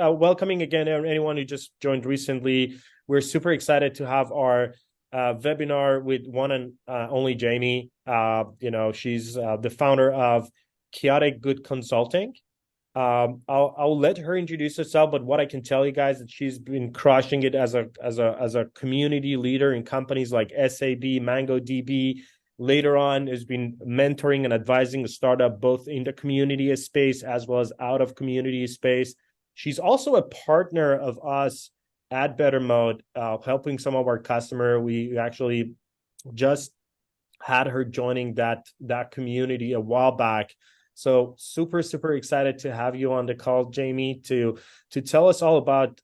welcoming again anyone who just joined recently. We're super excited to have our webinar with one and only Jamie. She's the founder of Chaotic Good Consulting. I'll let her introduce herself, but what I can tell you guys is that she's been crushing it as a community leader in companies like SAB, MongoDB. Later on, has been mentoring and advising a startup both in the community space as well as out of community space. She's also a partner of us at Bettermode, helping some of our customer. We actually just had her joining that community a while back. So super excited to have you on the call, Jamie, to tell us all about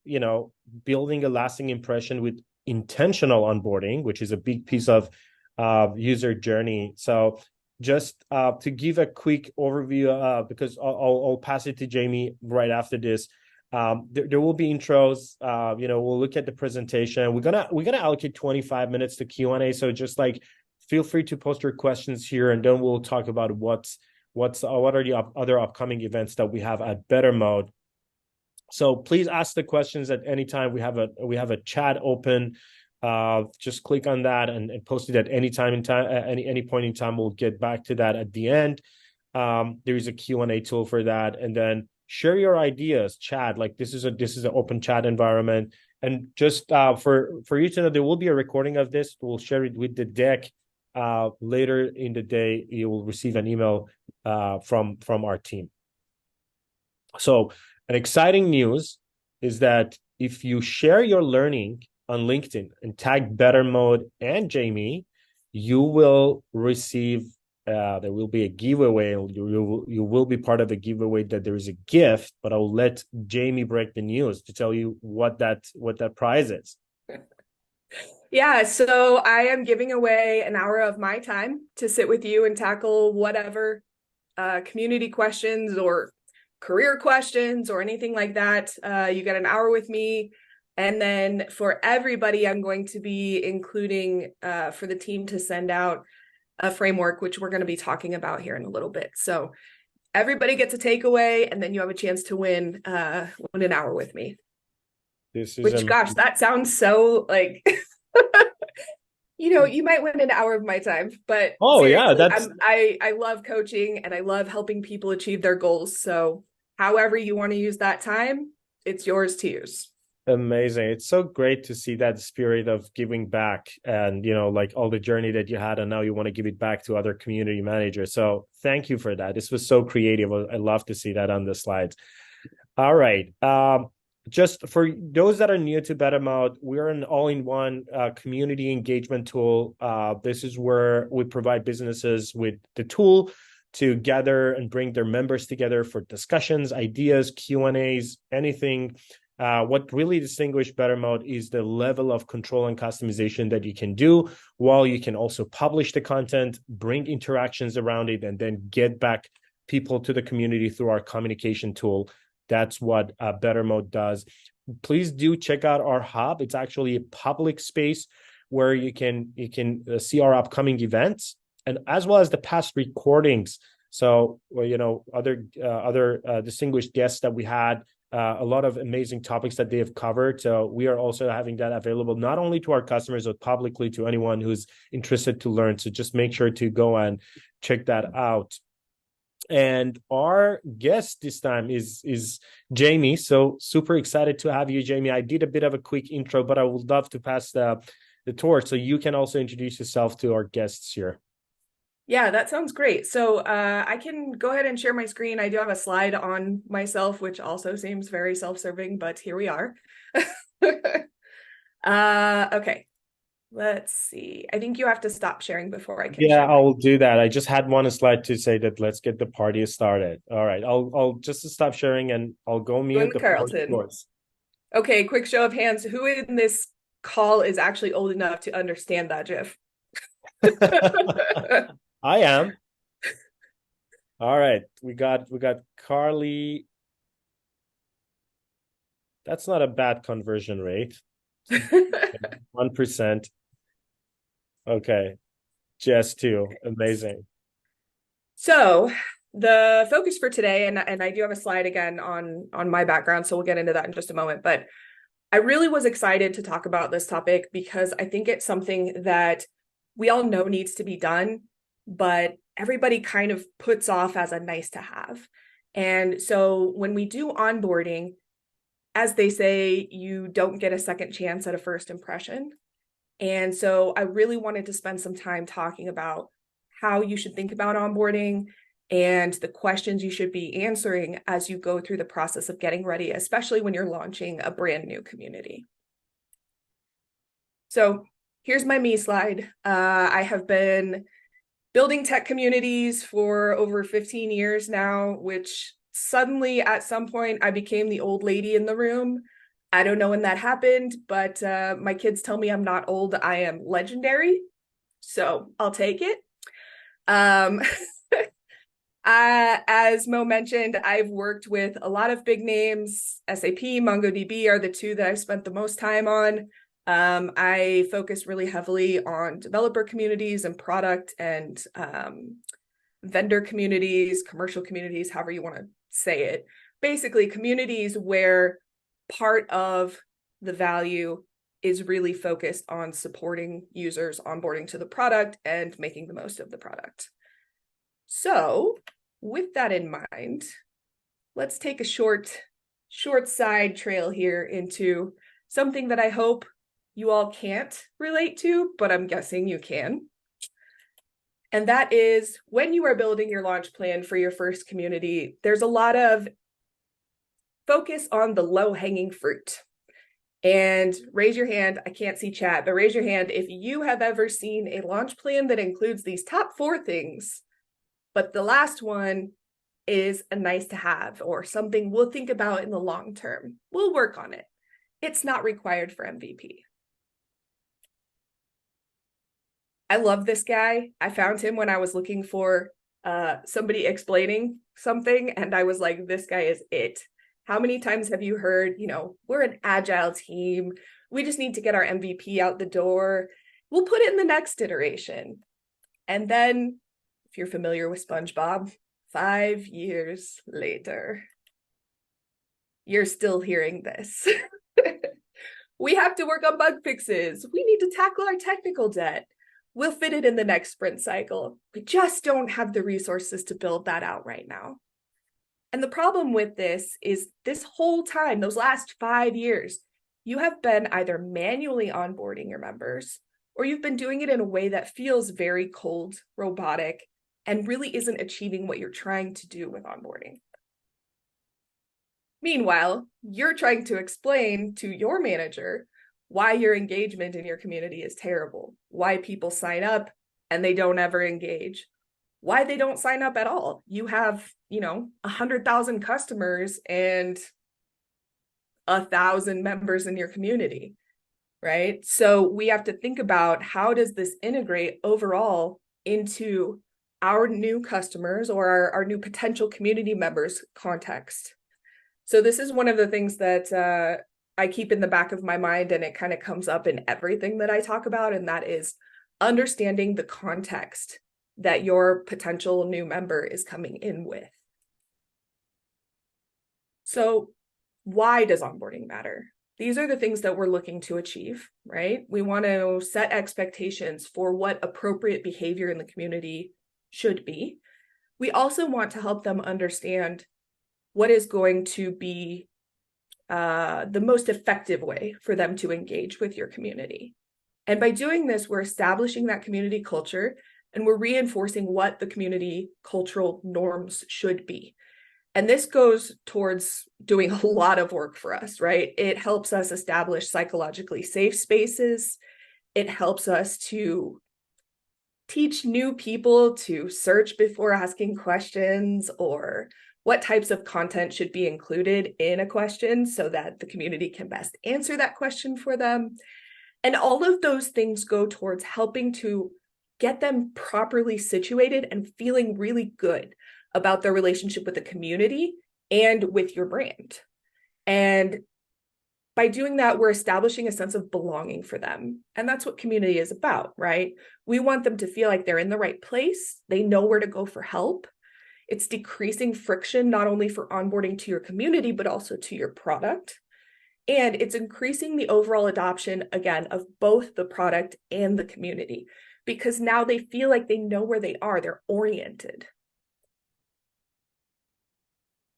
building a lasting impression with intentional onboarding, which is a big piece of user journey. So just to give a quick overview, because I'll pass it to Jamie right after this. There will be intros. We'll look at the presentation. We're gonna allocate 25 minutes to Q&A. So just like feel free to post your questions here, and then we'll talk about what are the other upcoming events that we have at Bettermode. So please ask the questions at any time. We have a chat open. Just click on that and post it at any time in time, any point in time. We'll get back to that at the end. There is a Q&A tool for that, and then share your ideas, chat. Like this is an open chat environment, and just for you to know, there will be a recording of this. We'll share it with the deck. Later in the day, you will receive an email from our team. So an exciting news is that if you share your learning on LinkedIn and tag Bettermode and Jamie, you will receive, there will be a giveaway. You will be part of a giveaway that there is a gift, but I'll let Jamie break the news to tell you what that prize is. Yeah, so I am giving away an hour of my time to sit with you and tackle whatever community questions or career questions or anything like that. You get an hour with me. And then for everybody, I'm going to be including for the team to send out a framework, which we're going to be talking about here in a little bit. So everybody gets a takeaway, and then you have a chance to win an hour with me. Gosh, that sounds so like... you might win an hour of my time, but I love coaching and I love helping people achieve their goals. So however you want to use that time, it's yours to use. Amazing. It's so great to see that spirit of giving back and, like all the journey that you had, and now you want to give it back to other community managers. So thank you for that. This was so creative. I love to see that on the slides. All right. Just for those that are new to Bettermode, we're an all-in-one community engagement tool. This is where we provide businesses with the tool to gather and bring their members together for discussions, ideas, Q&As, anything. What really distinguishes Bettermode is the level of control and customization that you can do, while you can also publish the content, bring interactions around it, and then get back people to the community through our communication tool. That's what Bettermode does. Please do check out our hub. It's actually a public space where you can see our upcoming events, and as well as the past recordings. So, other distinguished guests that we had, a lot of amazing topics that they have covered. So we are also having that available not only to our customers, but publicly to anyone who's interested to learn. So just make sure to go and check that out. And our guest this time is Jamie. So super excited to have you, Jamie. I did a bit of a quick intro, but I would love to pass the torch so you can also introduce yourself to our guests here. Yeah, that sounds great. So I can go ahead and share my screen. I do have a slide on myself, which also seems very self-serving, but here we are. Okay. Let's see. I think you have to stop sharing before I can. Yeah, I will do that. I just had one slide to say that let's get the party started. All right, I'll just stop sharing and I'll go mute the Carlton. Okay, quick show of hands. Who in this call is actually old enough to understand that GIF? I am. All right, we got Carly. That's not a bad conversion rate. 1%. Okay. Jess too. Amazing. So the focus for today, and I do have a slide again on my background, so we'll get into that in just a moment, but I really was excited to talk about this topic because I think it's something that we all know needs to be done, but everybody kind of puts off as a nice to have. And so when we do onboarding, as they say, you don't get a second chance at a first impression. And so I really wanted to spend some time talking about how you should think about onboarding and the questions you should be answering as you go through the process of getting ready, especially when you're launching a brand new community. So here's my me slide. I have been building tech communities for over 15 years now, which suddenly at some point I became the old lady in the room. I don't know when that happened, but my kids tell me I'm not old, I am legendary. So I'll take it. As Mo mentioned, I've worked with a lot of big names. SAP, MongoDB are the two that I've spent the most time on. I focus really heavily on developer communities and product and vendor communities, commercial communities, however you want to say it. Basically, communities where part of the value is really focused on supporting users onboarding to the product and making the most of the product. So with that in mind, let's take a short side trail here into something that I hope you all can't relate to, but I'm guessing you can. And that is when you are building your launch plan for your first community, there's a lot of focus on the low-hanging fruit. And raise your hand, I can't see chat, but raise your hand if you have ever seen a launch plan that includes these top 4 things, but the last one is a nice to have or something we'll think about in the long term. We'll work on it. It's not required for MVP. I love this guy. I found him when I was looking for somebody explaining something, and I was like, this guy is it. How many times have you heard, we're an agile team. We just need to get our MVP out the door. We'll put it in the next iteration. And then, if you're familiar with SpongeBob, 5 years later, you're still hearing this. We have to work on bug fixes. We need to tackle our technical debt. We'll fit it in the next sprint cycle. We just don't have the resources to build that out right now. And the problem with this is this whole time, those last 5 years, you have been either manually onboarding your members, or you've been doing it in a way that feels very cold, robotic, and really isn't achieving what you're trying to do with onboarding. Meanwhile, you're trying to explain to your manager why your engagement in your community is terrible, why people sign up and they don't ever engage, why they don't sign up at all. You have, 100,000 customers and 1,000 members in your community, right? So we have to think about how does this integrate overall into our new customers or our new potential community members context. So this is one of the things that I keep in the back of my mind, and it kind of comes up in everything that I talk about, and that is understanding the context that your potential new member is coming in with. So why does onboarding matter? These are the things that we're looking to achieve, right? We want to set expectations for what appropriate behavior in the community should be. We also want to help them understand what is going to be the most effective way for them to engage with your community. And by doing this, we're establishing that community culture and we're reinforcing what the community cultural norms should be. And this goes towards doing a lot of work for us, right? It helps us establish psychologically safe spaces. It helps us to teach new people to search before asking questions, or what types of content should be included in a question so that the community can best answer that question for them. And all of those things go towards helping to get them properly situated and feeling really good about their relationship with the community and with your brand. And by doing that, we're establishing a sense of belonging for them. And that's what community is about, right? We want them to feel like they're in the right place. They know where to go for help. It's decreasing friction, not only for onboarding to your community, but also to your product. And it's increasing the overall adoption, again, of both the product and the community, because now they feel like they know where they are, they're oriented.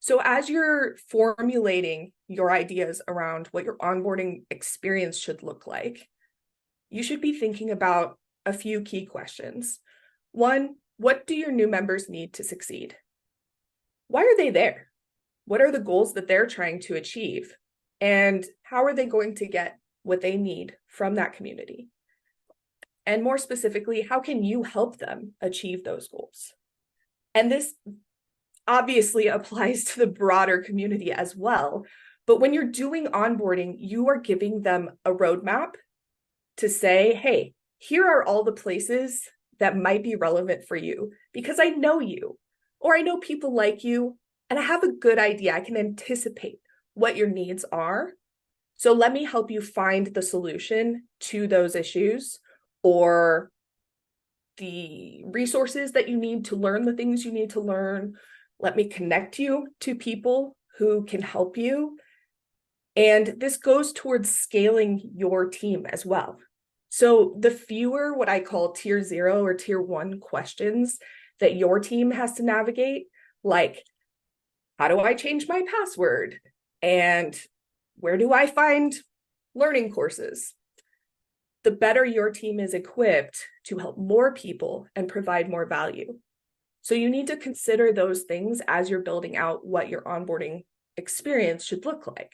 So as you're formulating your ideas around what your onboarding experience should look like, you should be thinking about a few key questions. One, what do your new members need to succeed? Why are they there? What are the goals that they're trying to achieve? And how are they going to get what they need from that community? And more specifically, how can you help them achieve those goals? And this obviously applies to the broader community as well. But when you're doing onboarding, you are giving them a roadmap to say, hey, here are all the places that might be relevant for you because I know you, or I know people like you, and I have a good idea. I can anticipate what your needs are. So let me help you find the solution to those issues or the resources that you need to learn the things you need to learn. Let me connect you to people who can help you. And this goes towards scaling your team as well. So the fewer what I call tier 0 or tier 1 questions that your team has to navigate, like, how do I change my password? And where do I find learning courses? The better your team is equipped to help more people and provide more value. So you need to consider those things as you're building out what your onboarding experience should look like,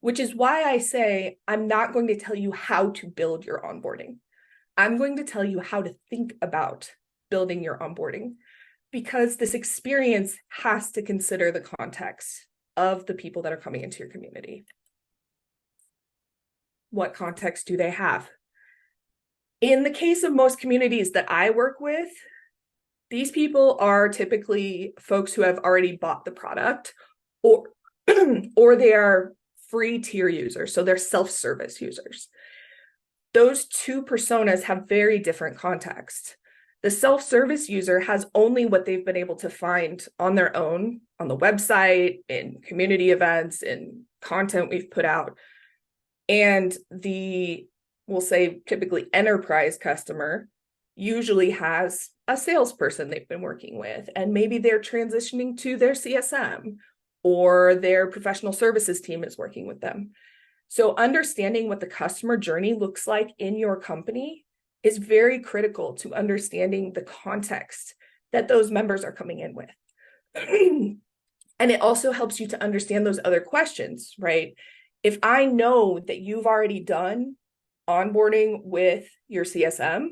which is why I say I'm not going to tell you how to build your onboarding. I'm going to tell you how to think about building your onboarding, because this experience has to consider the context of the people that are coming into your community. What context do they have? In the case of most communities that I work with, these people are typically folks who have already bought the product, or they are free tier users, so they're self-service users. Those two personas have very different contexts. The self-service user has only what they've been able to find on their own, on the website, in community events, in content we've put out. And we'll say typically enterprise customer usually has a salesperson they've been working with, and maybe they're transitioning to their CSM, or their professional services team is working with them. So understanding what the customer journey looks like in your company is very critical to understanding the context that those members are coming in with. And it also helps you to understand those other questions, right? If I know that you've already done onboarding with your CSM,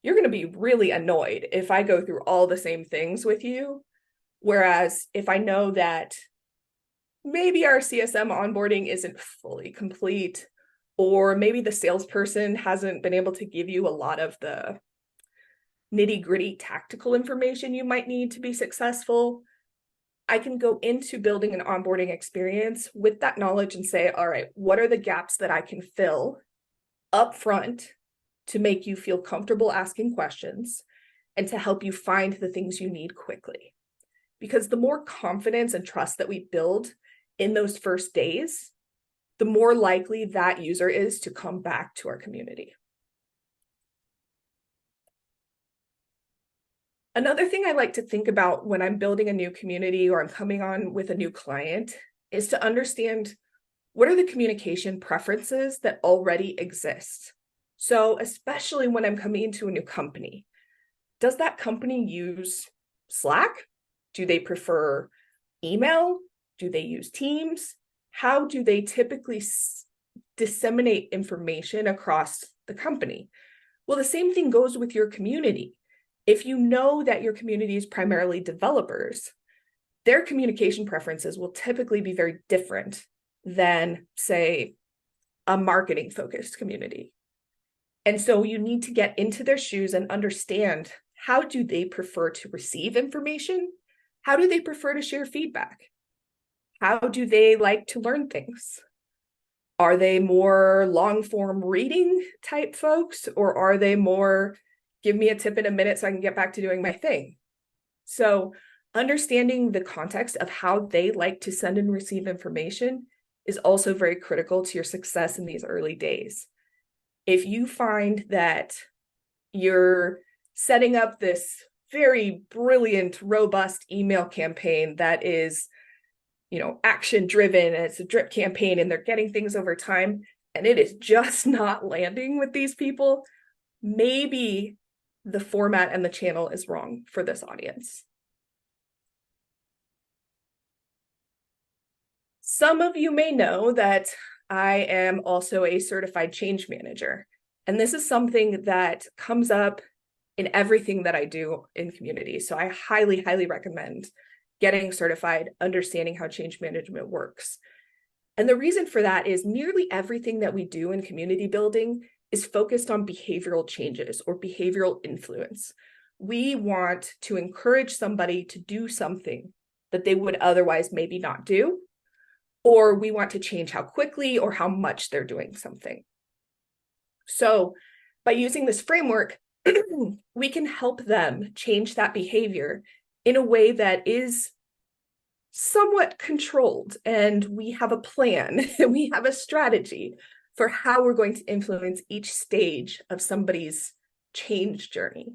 you're going to be really annoyed if I go through all the same things with you. Whereas if I know that maybe our CSM onboarding isn't fully complete, or maybe the salesperson hasn't been able to give you a lot of the nitty-gritty tactical information you might need to be successful, I can go into building an onboarding experience with that knowledge and say, all right, what are the gaps that I can fill up front to make you feel comfortable asking questions and to help you find the things you need quickly? Because the more confidence and trust that we build in those first days, the more likely that user is to come back to our community. Another thing I like to think about when I'm building a new community or I'm coming on with a new client is to understand what are the communication preferences that already exist. So especially when I'm coming into a new company, does that company use Slack? Do they prefer email? Do they use Teams? How do they typically disseminate information across the company? Well, the same thing goes with your community. If you know that your community is primarily developers, their communication preferences will typically be very different than, say, a marketing-focused community. And so you need to get into their shoes and understand, how do they prefer to receive information? How do they prefer to share feedback? How do they like to learn things? Are they more long-form reading type folks, or are they more, give me a tip in a minute so I can get back to doing my thing? So understanding the context of how they like to send and receive information is also very critical to your success in these early days. If you find that you're setting up this very brilliant, robust email campaign that is, action driven, and it's a drip campaign and they're getting things over time, and it is just not landing with these people, maybe the format and the channel is wrong for this audience. Some of you may know that I am also a certified change manager, and this is something that comes up in everything that I do in community. So I highly, highly recommend getting certified, understanding how change management works. And the reason for that is nearly everything that we do in community building is focused on behavioral changes or behavioral influence. We want to encourage somebody to do something that they would otherwise maybe not do, or we want to change how quickly or how much they're doing something. So by using this framework, we can help them change that behavior in a way that is somewhat controlled, and we have a plan and we have a strategy for how we're going to influence each stage of somebody's change journey.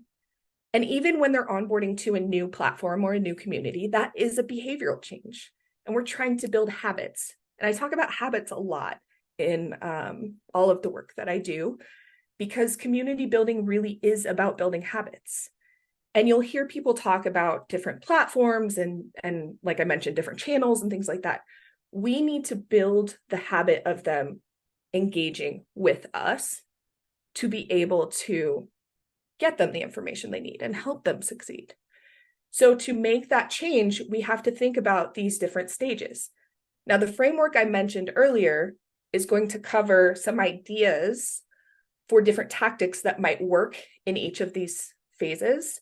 And even when they're onboarding to a new platform or a new community, that is a behavioral change. And we're trying to build habits. And I talk about habits a lot in all of the work that I do, because community building really is about building habits. And you'll hear people talk about different platforms and like I mentioned, different channels and things like that. We need to build the habit of them engaging with us to be able to get them the information they need and help them succeed. So to make that change, we have to think about these different stages. Now, the framework I mentioned earlier is going to cover some ideas for different tactics that might work in each of these phases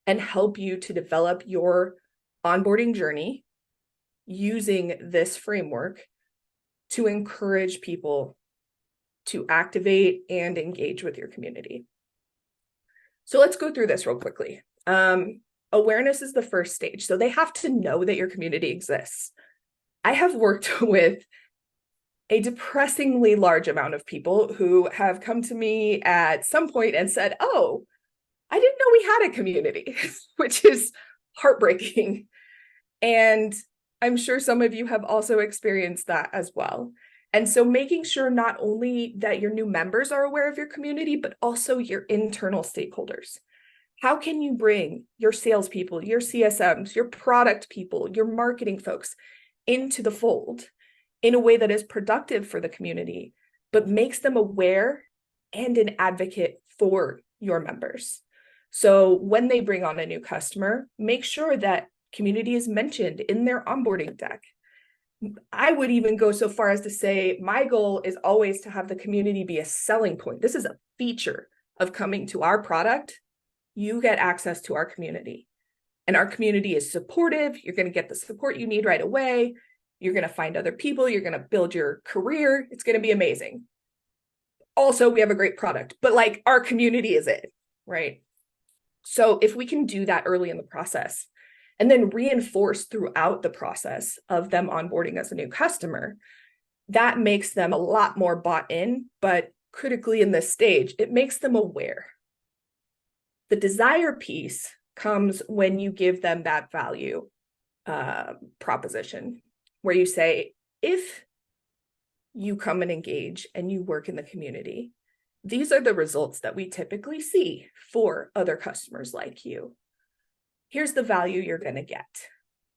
and help you to develop your onboarding journey using this framework to encourage people to activate and engage with your community. So let's go through this real quickly. Awareness is the first stage. So they have to know that your community exists. I have worked with a depressingly large amount of people who have come to me at some point and said, oh, I didn't know we had a community, which is heartbreaking. And I'm sure some of you have also experienced that as well. And so making sure not only that your new members are aware of your community, but also your internal stakeholders. How can you bring your salespeople, your CSMs, your product people, your marketing folks into the fold in a way that is productive for the community, but makes them aware and an advocate for your members? So when they bring on a new customer, make sure that community is mentioned in their onboarding deck. I would even go so far as to say, my goal is always to have the community be a selling point. This is a feature of coming to our product. You get access to our community, and our community is supportive. You're going to get the support you need right away. You're going to find other people. You're going to build your career. It's going to be amazing. Also, we have a great product, but like our community is it, right? So if we can do that early in the process and then reinforce throughout the process of them onboarding as a new customer, that makes them a lot more bought in, but critically in this stage, it makes them aware. The desire piece comes when you give them that value proposition, where you say, if you come and engage and you work in the community, these are the results that we typically see for other customers like you. Here's the value you're going to get.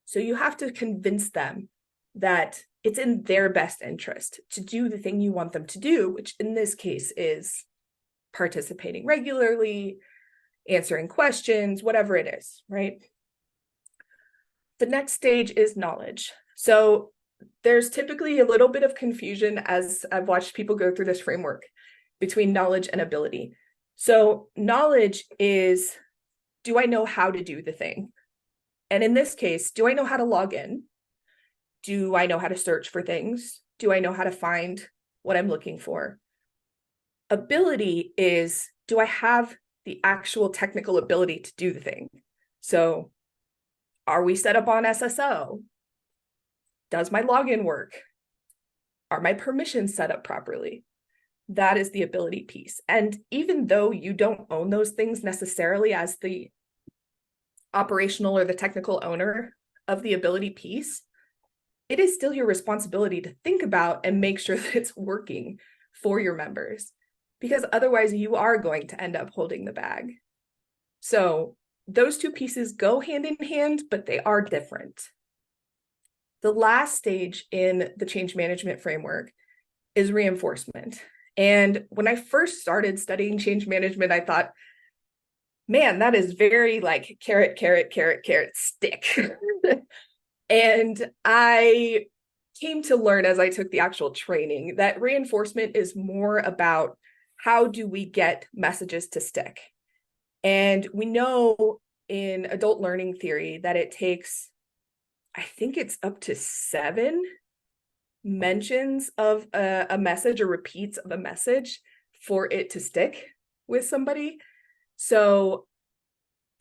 So you have to convince them that it's in their best interest to do the thing you want them to do, which in this case is participating regularly, answering questions, whatever it is, right? The next stage is knowledge. So there's typically a little bit of confusion as I've watched people go through this framework between knowledge and ability. So knowledge is, do I know how to do the thing? And in this case, do I know how to log in? Do I know how to search for things? Do I know how to find what I'm looking for? Ability is, do I have the actual technical ability to do the thing? So Are we set up on SSO? Does my login work? Are my permissions set up properly? That is the ability piece. And even though you don't own those things necessarily as the operational or the technical owner of the ability piece, it is still your responsibility to think about and make sure that it's working for your members, because otherwise you are going to end up holding the bag. So those two pieces go hand in hand, but they are different. The last stage in the change management framework is reinforcement. And when I first started studying change management, I thought, man, that is very like carrot, carrot, carrot, carrot, stick. And I came to learn as I took the actual training that reinforcement is more about how do we get messages to stick. And we know in adult learning theory that it takes, I think it's up to 7 mentions of a message or repeats of a message for it to stick with somebody. So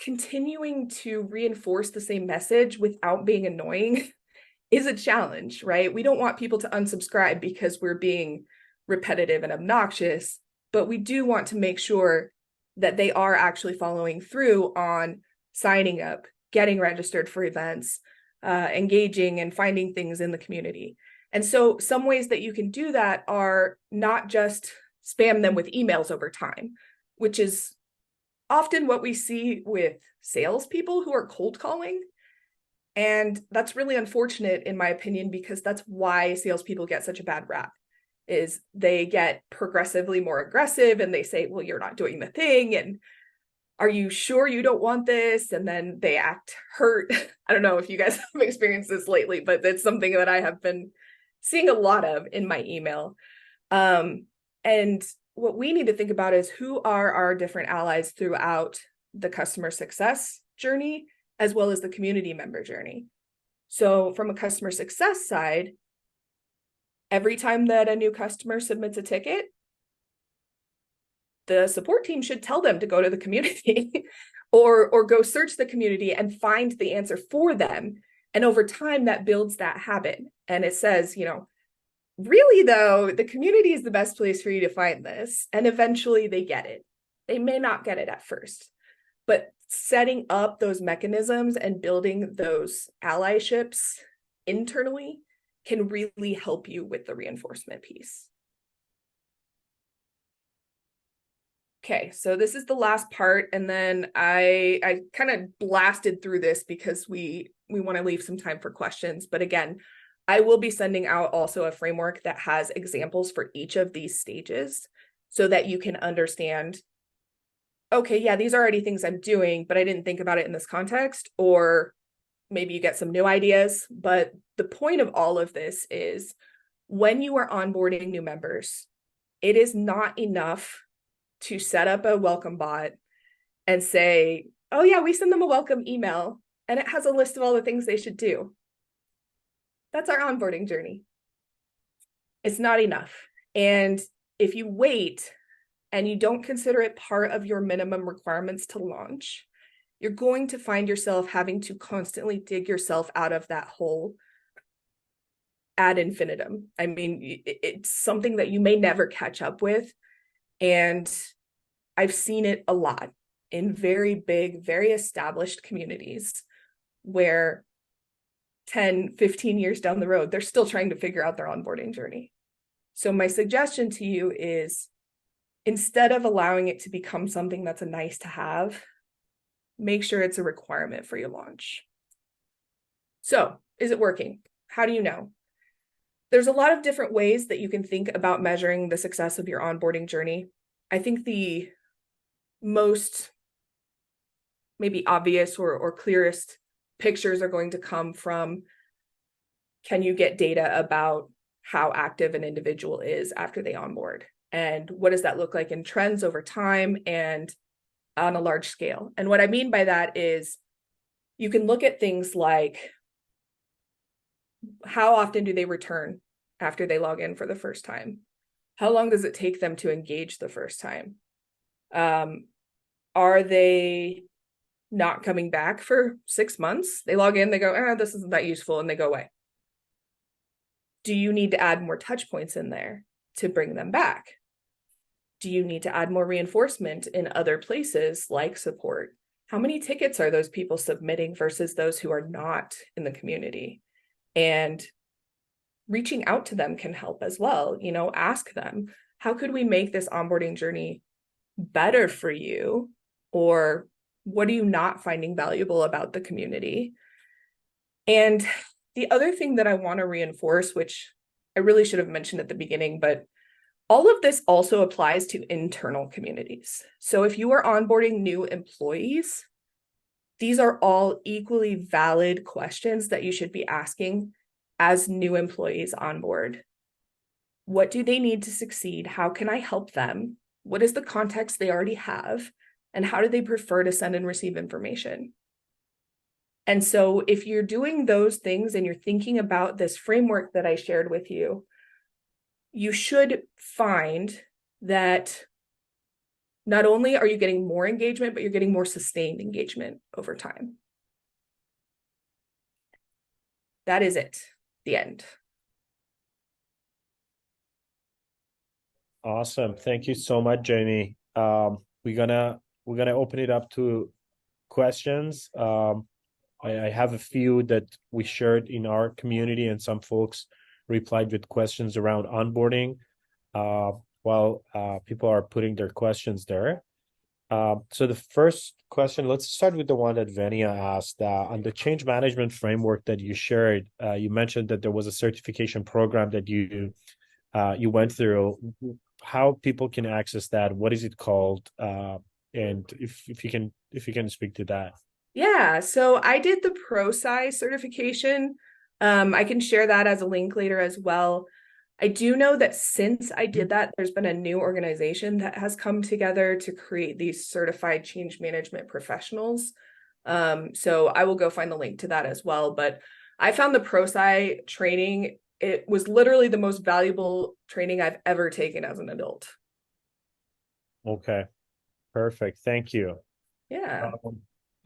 continuing to reinforce the same message without being annoying is a challenge, right? We don't want people to unsubscribe because we're being repetitive and obnoxious, but we do want to make sure that they are actually following through on signing up, getting registered for events, engaging and finding things in the community. And so some ways that you can do that are not just spam them with emails over time, which is often what we see with salespeople who are cold calling. And that's really unfortunate, in my opinion, because that's why salespeople get such a bad rap, is they get progressively more aggressive and they say, well, you're not doing the thing. And are you sure you don't want this? And then they act hurt. I don't know if you guys have experienced this lately, but it's something that I have been seeing a lot of in my email. And what we need to think about is who are our different allies throughout the customer success journey, as well as the community member journey. So from a customer success side, every time that a new customer submits a ticket, the support team should tell them to go to the community or go search the community and find the answer for them. And over time, that builds that habit. And it says, really though, the community is the best place for you to find this. And eventually they get it. They may not get it at first, but setting up those mechanisms and building those allyships internally can really help you with the reinforcement piece. Okay, so this is the last part, and then I kind of blasted through this because we want to leave some time for questions. But again, I will be sending out also a framework that has examples for each of these stages so that you can understand, okay, yeah, these are already things I'm doing, but I didn't think about it in this context, or maybe you get some new ideas. But the point of all of this is when you are onboarding new members, it is not enough to set up a welcome bot and say, oh yeah, we send them a welcome email and it has a list of all the things they should do. That's our onboarding journey. It's not enough. And if you wait and you don't consider it part of your minimum requirements to launch, you're going to find yourself having to constantly dig yourself out of that hole ad infinitum. I mean, it's something that you may never catch up with. And I've seen it a lot in very big, very established communities where 10, 15 years down the road, they're still trying to figure out their onboarding journey. So my suggestion to you is, instead of allowing it to become something that's a nice to have, make sure it's a requirement for your launch. So, is it working? How do you know? There's a lot of different ways that you can think about measuring the success of your onboarding journey. I think the most maybe obvious or clearest pictures are going to come from, can you get data about how active an individual is after they onboard? And what does that look like in trends over time and on a large scale? And what I mean by that is you can look at things like, how often do they return after they log in for the first time? How long does it take them to engage the first time? Are they not coming back for 6 months. They log in, they go, this isn't that useful, and they go away. Do you need to add more touch points in there to bring them back? Do you need to add more reinforcement in other places like support? How many tickets are those people submitting versus those who are not in the community? And reaching out to them can help as well. Ask them, how could we make this onboarding journey better for you? Or what are you not finding valuable about the community? And the other thing that I want to reinforce, which I really should have mentioned at the beginning, but all of this also applies to internal communities. So if you are onboarding new employees, these are all equally valid questions that you should be asking as new employees on board. What do they need to succeed? How can I help them? What is the context they already have? And how do they prefer to send and receive information? And so if you're doing those things and you're thinking about this framework that I shared with you, you should find that not only are you getting more engagement, but you're getting more sustained engagement over time. That is it. The end. Awesome. Thank you so much, Jamie. We're gonna open it up to questions. I have a few that we shared in our community, and some folks replied with questions around onboarding while people are putting their questions there. So the first question, let's start with the one that Venia asked. On the change management framework that you shared, you mentioned that there was a certification program that you went through. How people can access that? What is it called? And if you can speak to that. Yeah, so I did the ProSci certification. I can share that as a link later as well. I do know that since I did that, there's been a new organization that has come together to create these certified change management professionals. So I will go find the link to that as well. But I found the ProSci training, it was literally the most valuable training I've ever taken as an adult. Okay, perfect. Thank you. Yeah.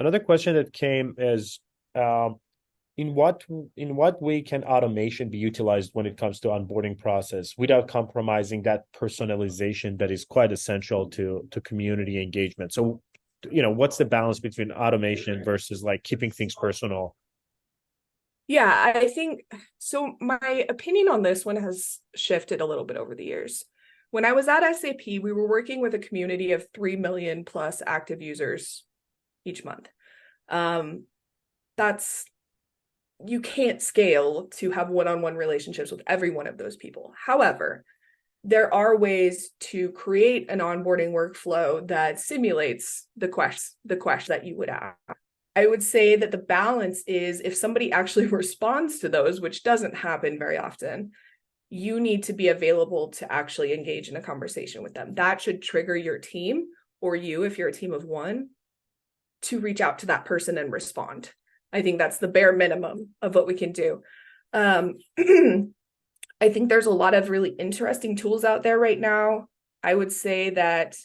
Another question that came is, in what way can automation be utilized when it comes to onboarding process without compromising that personalization that is quite essential to community engagement? So, what's the balance between automation versus like keeping things personal? Yeah, I think so. My opinion on this one has shifted a little bit over the years. When I was at SAP, we were working with a community of 3 million plus active users each month. That's you can't scale to have one-on-one relationships with every one of those people. However, there are ways to create an onboarding workflow that simulates the question that you would ask. I would say that the balance is if somebody actually responds to those, which doesn't happen very often, you need to be available to actually engage in a conversation with them. That should trigger your team, or you, if you're a team of one, to reach out to that person and respond. I think that's the bare minimum of what we can do. I think there's a lot of really interesting tools out there right now. I would say that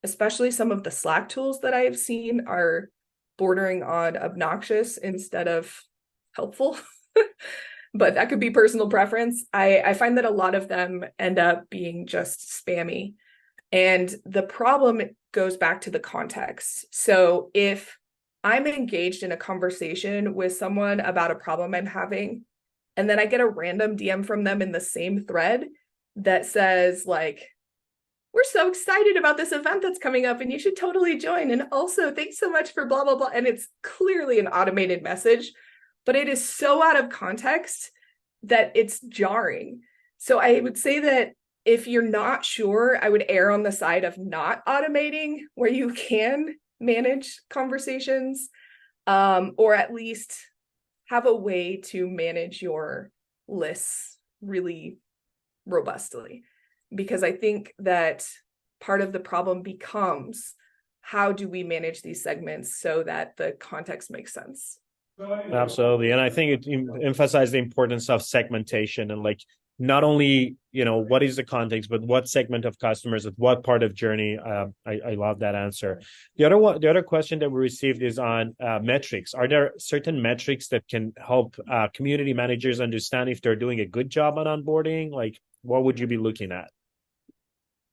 especially some of the Slack tools that I have seen are bordering on obnoxious instead of helpful. But that could be personal preference. I find that a lot of them end up being just spammy. And the problem goes back to the context. So if I'm engaged in a conversation with someone about a problem I'm having, and then I get a random DM from them in the same thread that says, like, we're so excited about this event that's coming up and you should totally join. And also, thanks so much for blah, blah, blah. And it's clearly an automated message, but it is so out of context that it's jarring. So I would say that if you're not sure, I would err on the side of not automating where you can manage conversations, or at least have a way to manage your lists really robustly. Because I think that part of the problem becomes, how do we manage these segments so that the context makes sense? Absolutely. And I think it emphasized the importance of segmentation and like not only, what is the context, but what segment of customers at what part of journey. I love that answer. The other question that we received is on metrics. Are there certain metrics that can help community managers understand if they're doing a good job on onboarding? Like, what would you be looking at?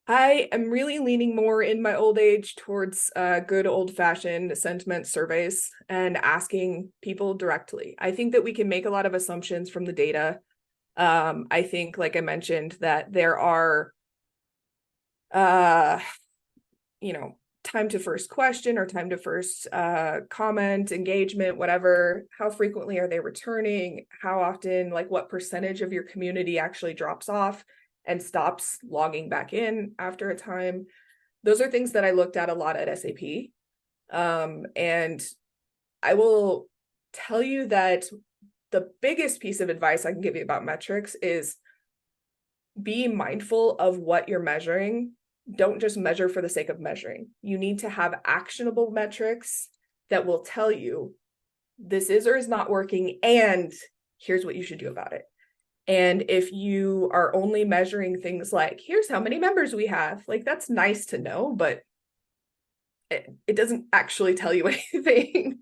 I am really leaning more in my old age towards good old-fashioned sentiment surveys and asking people directly. I think that we can make a lot of assumptions from the data. I think, like I mentioned, that there are, time to first question or time to first comment, engagement, whatever. How frequently are they returning? How often, like what percentage of your community actually drops off and stops logging back in after a time? Those are things that I looked at a lot at SAP. And I will tell you that the biggest piece of advice I can give you about metrics is be mindful of what you're measuring. Don't just measure for the sake of measuring. You need to have actionable metrics that will tell you this is or is not working, and here's what you should do about it. And if you are only measuring things like, here's how many members we have, like that's nice to know, but it doesn't actually tell you anything.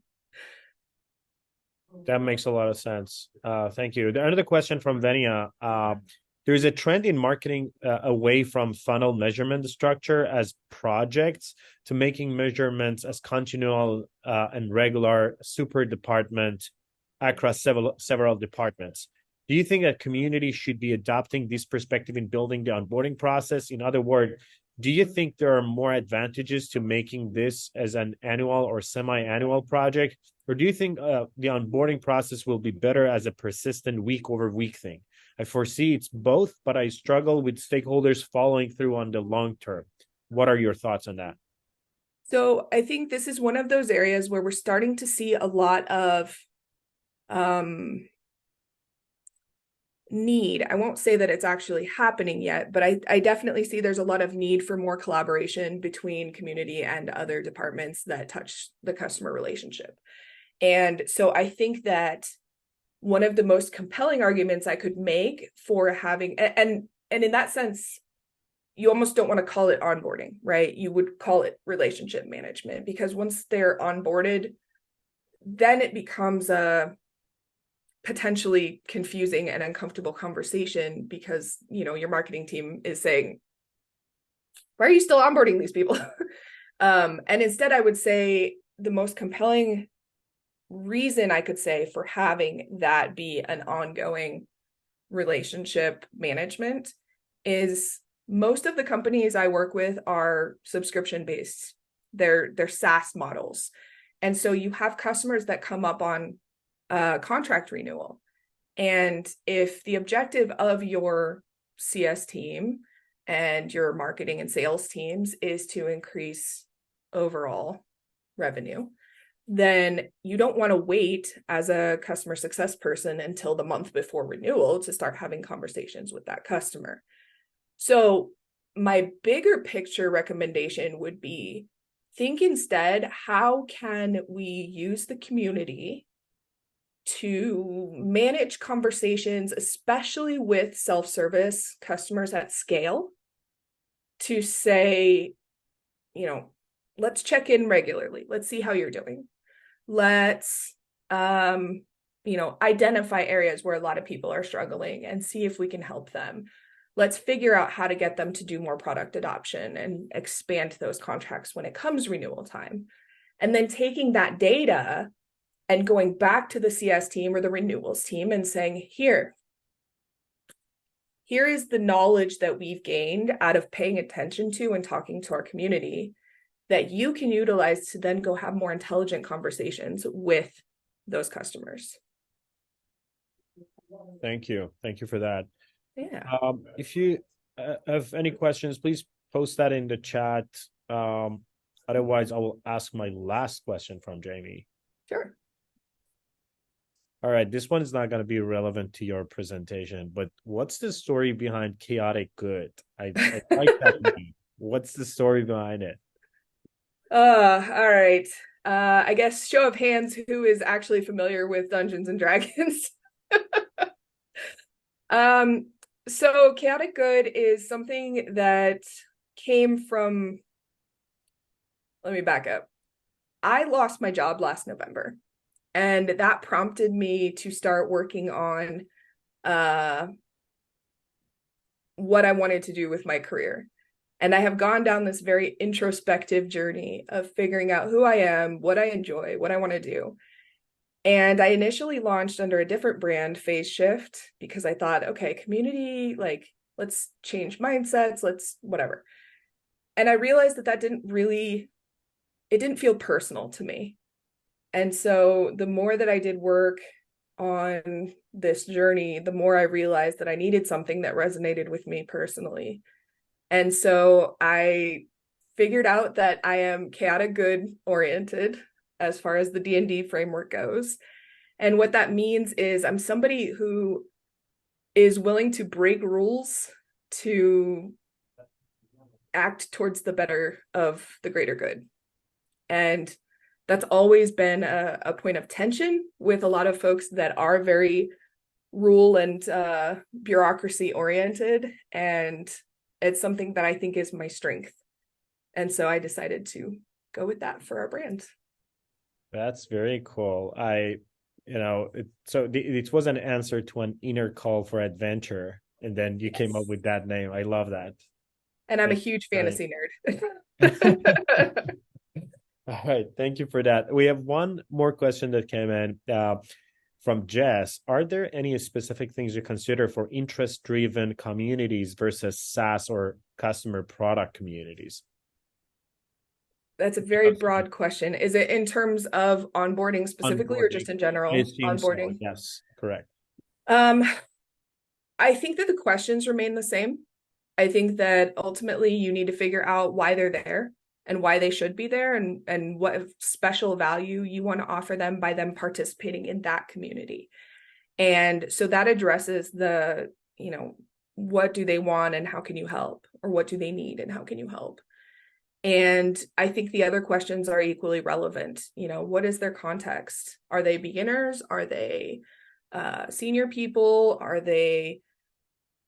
That makes a lot of sense. Thank you. Another question from Venia. There's a trend in marketing away from funnel measurement structure as projects to making measurements as continual and regular super department across several departments. Do you think that community should be adopting this perspective in building the onboarding process? In other words, do you think there are more advantages to making this as an annual or semi-annual project? Or do you think the onboarding process will be better as a persistent week over week thing? I foresee it's both, but I struggle with stakeholders following through on the long term. What are your thoughts on that? So I think this is one of those areas where we're starting to see a lot of need. I won't say that it's actually happening yet, but I definitely see there's a lot of need for more collaboration between community and other departments that touch the customer relationship. And so I think that one of the most compelling arguments I could make for having, and in that sense, you almost don't want to call it onboarding, right? You would call it relationship management, because once they're onboarded, then it becomes a potentially confusing and uncomfortable conversation, because your marketing team is saying, why are you still onboarding these people? And instead, I would say the most compelling reason I could say for having that be an ongoing relationship management is most of the companies I work with are subscription based. They're SaaS models. And so you have customers that come up on contract renewal. And if the objective of your CS team and your marketing and sales teams is to increase overall revenue, then you don't want to wait as a customer success person until the month before renewal to start having conversations with that customer. So my bigger picture recommendation would be, think instead, how can we use the community to manage conversations, especially with self-service customers at scale, to say, let's check in regularly. Let's see how you're doing. Let's, identify areas where a lot of people are struggling and see if we can help them. Let's figure out how to get them to do more product adoption and expand those contracts when it comes renewal time. And then taking that data and going back to the CS team or the renewals team and saying, here is the knowledge that we've gained out of paying attention to and talking to our community that you can utilize to then go have more intelligent conversations with those customers. Thank you. Thank you for that. Yeah. If you have any questions, please post that in the chat. Otherwise, I will ask my last question from Jamie. Sure. All right, this one is not going to be relevant to your presentation, but what's the story behind chaotic good? I like that name. What's the story behind it? All right. I guess show of hands, who is actually familiar with Dungeons and Dragons? So chaotic good is something that came from, let me back up. I lost my job last November, and that prompted me to start working on uh what I wanted to do with my career. And I have gone down this very introspective journey of figuring out who I am, what I enjoy, what I want to do. And I initially launched under a different brand, Phase Shift, because I thought, okay, community, like, let's change mindsets, let's whatever. And I realized that it didn't feel personal to me. And so the more that I did work on this journey, the more I realized that I needed something that resonated with me personally. And so I figured out that I am chaotic good oriented as far as the D&D framework goes. And what that means is I'm somebody who is willing to break rules to act towards the better of the greater good. And that's always been a point of tension with a lot of folks that are very rule and bureaucracy oriented. And it's something that I think is my strength. And so I decided to go with that for our brand. That's very cool. It was an answer to an inner call for adventure, and then you came up Yes. with that name. I love that. And I'm a Thank huge you. fantasy nerd. All right, thank you for that. We have one more question that came in from Jess. Are there any specific things you consider for interest-driven communities versus SaaS or customer product communities? That's a very broad question. Is it in terms of onboarding specifically or Onboarding. just in It general seems so. onboarding? Yes, correct. Um, I think that the questions remain the same. I think that ultimately you need to figure out why they're there and why they should be there and what special value you want to offer them by them participating in that community. And so that addresses the, what do they want and how can you help? Or what do they need and how can you help? And I think the other questions are equally relevant. What is their context? Are they beginners? Are they senior people? Are they,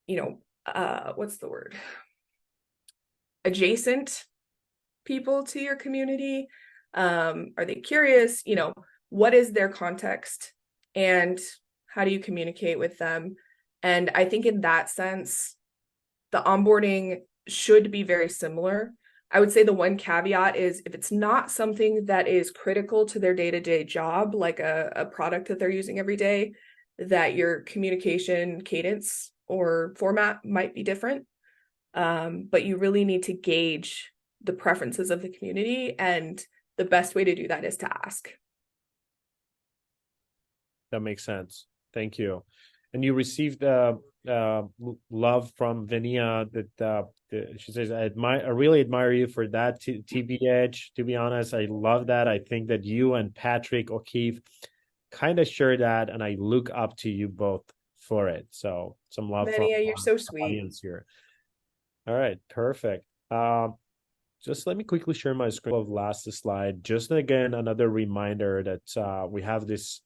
what's the word? Adjacent people to your community? Are they curious? What is their context and how do you communicate with them? And I think in that sense, the onboarding should be very similar. I would say the one caveat is if it's not something that is critical to their day-to-day job, like a product that they're using every day, that your communication cadence or format might be different. But you really need to gauge the preferences of the community, and the best way to do that is to ask. That makes sense. Thank you. And you received love from Vinia that she says, I really admire you for that, TBH. To be honest, I love that. I think that you and Patrick O'Keefe kind of share that, and I look up to you both for it. So some love from Mania, you're so the sweet. audience here. All right, perfect. Just let me quickly share my screen of last slide. Just again, another reminder that we have this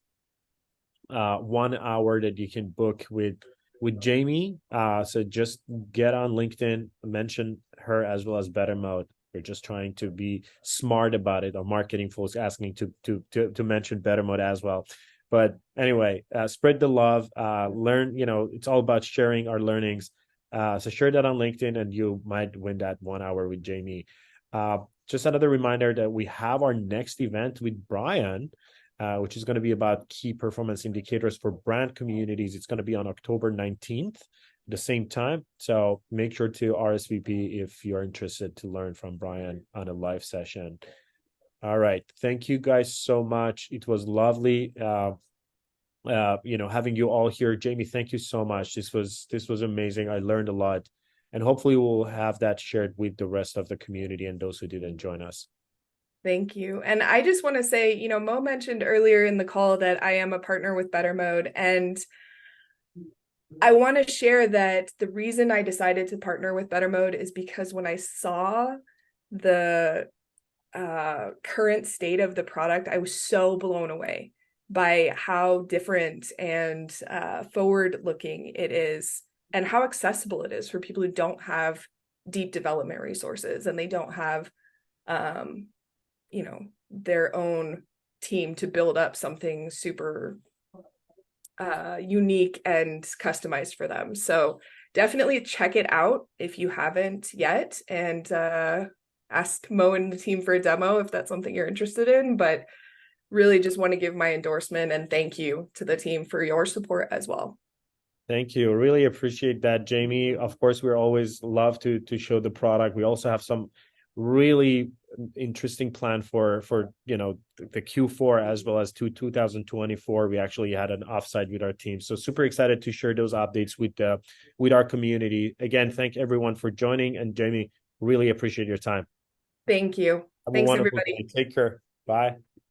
1 hour that you can book with Jamie. So just get on LinkedIn, mention her as well as Bettermode. We're just trying to be smart about it. Our marketing folks asking to mention Bettermode as well. But anyway, spread the love. Learn. It's all about sharing our learnings. So share that on LinkedIn, and you might win that 1 hour with Jamie. Just another reminder that we have our next event with Brian, which is going to be about key performance indicators for brand communities. It's going to be on October 19th, the same time. So make sure to RSVP if you're interested to learn from Brian on a live session. All right. Thank you guys so much. It was lovely, having you all here. Jamie, thank you so much. This was amazing. I learned a lot. And hopefully we'll have that shared with the rest of the community and those who didn't join us. Thank you. And I just want to say, Mo mentioned earlier in the call that I am a partner with Bettermode. And I want to share that the reason I decided to partner with Bettermode is because when I saw the current state of the product, I was so blown away by how different and forward looking it is and how accessible it is for people who don't have deep development resources and they don't have their own team to build up something super unique and customized for them. So definitely check it out if you haven't yet, and ask Mo and the team for a demo if that's something you're interested in. But really just want to give my endorsement and thank you to the team for your support as well. Thank you. Really appreciate that, Jamie. Of course, we're always love to show the product. We also have some really interesting plan for the Q4 as well as 2024. We actually had an offsite with our team, so super excited to share those updates with our community. Again, thank everyone for joining, and Jamie, really appreciate your time. Thank you. Have a Thanks, wonderful everybody. day. Take care. Bye.